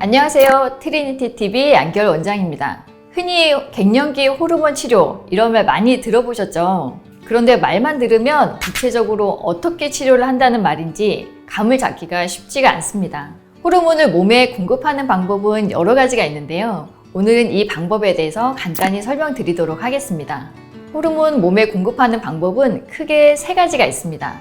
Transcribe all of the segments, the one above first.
안녕하세요. 트리니티TV 양결 원장입니다. 흔히 갱년기 호르몬 치료 이런 말 많이 들어보셨죠? 그런데 말만 들으면 구체적으로 어떻게 치료를 한다는 말인지 감을 잡기가 쉽지가 않습니다. 호르몬을 몸에 공급하는 방법은 여러 가지가 있는데요. 오늘은 이 방법에 대해서 간단히 설명드리도록 하겠습니다. 호르몬 몸에 공급하는 방법은 크게 세 가지가 있습니다.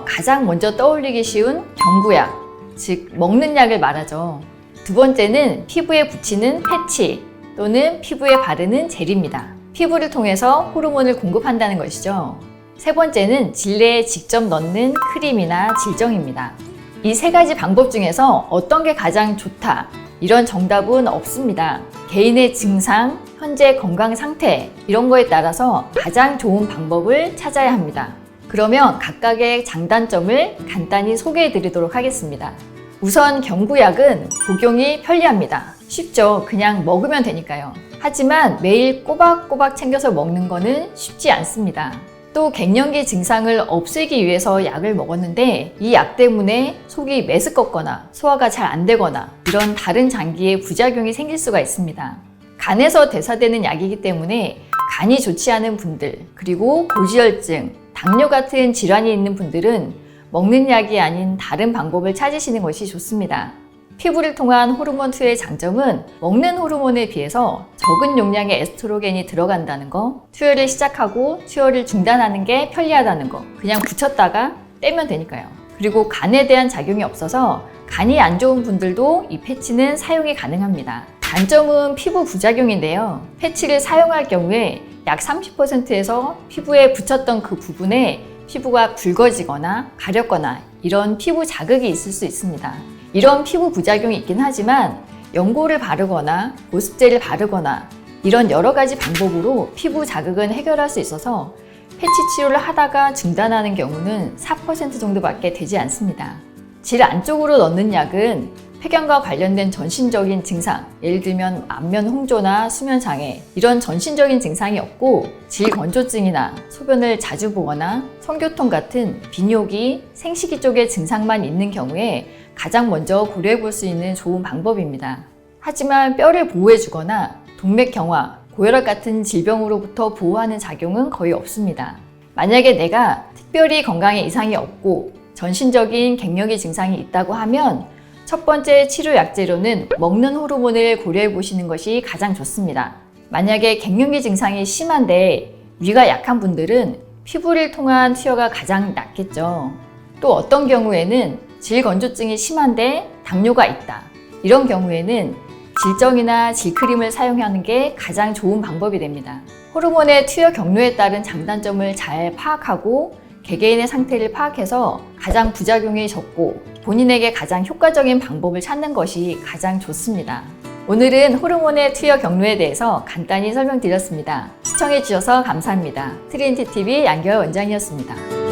가장 먼저 떠올리기 쉬운 경구약, 즉 먹는 약을 말하죠. 두 번째는 피부에 붙이는 패치 또는 피부에 바르는 젤입니다. 피부를 통해서 호르몬을 공급한다는 것이죠. 세 번째는 질내에 직접 넣는 크림이나 질정입니다. 이 세 가지 방법 중에서 어떤 게 가장 좋다, 이런 정답은 없습니다. 개인의 증상, 현재 건강 상태 이런 거에 따라서 가장 좋은 방법을 찾아야 합니다. 그러면 각각의 장단점을 간단히 소개해 드리도록 하겠습니다. 우선 경구약은 복용이 편리합니다. 쉽죠? 그냥 먹으면 되니까요. 하지만 매일 꼬박꼬박 챙겨서 먹는 거는 쉽지 않습니다. 또 갱년기 증상을 없애기 위해서 약을 먹었는데 이 약 때문에 속이 메스껍거나 소화가 잘 안 되거나 이런 다른 장기에 부작용이 생길 수가 있습니다. 간에서 대사되는 약이기 때문에 간이 좋지 않은 분들, 그리고 고지혈증, 당뇨 같은 질환이 있는 분들은 먹는 약이 아닌 다른 방법을 찾으시는 것이 좋습니다. 피부를 통한 호르몬 투여의 장점은 먹는 호르몬에 비해서 적은 용량의 에스트로겐이 들어간다는 거, 투여를 시작하고 투여를 중단하는 게 편리하다는 거, 그냥 붙였다가 떼면 되니까요. 그리고 간에 대한 작용이 없어서 간이 안 좋은 분들도 이 패치는 사용이 가능합니다. 단점은 피부 부작용인데요. 패치를 사용할 경우에 약 30%에서 피부에 붙였던 그 부분에 피부가 붉어지거나 가렵거나 이런 피부 자극이 있을 수 있습니다. 이런 피부 부작용이 있긴 하지만 연고를 바르거나 보습제를 바르거나 이런 여러 가지 방법으로 피부 자극은 해결할 수 있어서 패치 치료를 하다가 중단하는 경우는 4% 정도밖에 되지 않습니다. 질 안쪽으로 넣는 약은 폐경과 관련된 전신적인 증상, 예를 들면 안면 홍조나 수면 장애 이런 전신적인 증상이 없고 질 건조증이나 소변을 자주 보거나 성교통 같은 비뇨기, 생식기 쪽의 증상만 있는 경우에 가장 먼저 고려해 볼 수 있는 좋은 방법입니다. 하지만 뼈를 보호해 주거나 동맥경화, 고혈압 같은 질병으로부터 보호하는 작용은 거의 없습니다. 만약에 내가 특별히 건강에 이상이 없고 전신적인 갱년기 증상이 있다고 하면 첫 번째 치료 약제로는 먹는 호르몬을 고려해 보시는 것이 가장 좋습니다. 만약에 갱년기 증상이 심한데 위가 약한 분들은 피부를 통한 투여가 가장 낫겠죠. 또 어떤 경우에는 질 건조증이 심한데 당뇨가 있다. 이런 경우에는 질정이나 질크림을 사용하는 게 가장 좋은 방법이 됩니다. 호르몬의 투여 경로에 따른 장단점을 잘 파악하고 개개인의 상태를 파악해서 가장 부작용이 적고 본인에게 가장 효과적인 방법을 찾는 것이 가장 좋습니다. 오늘은 호르몬의 투여 경로에 대해서 간단히 설명드렸습니다. 시청해 주셔서 감사합니다. 트리니티TV 양결 원장이었습니다.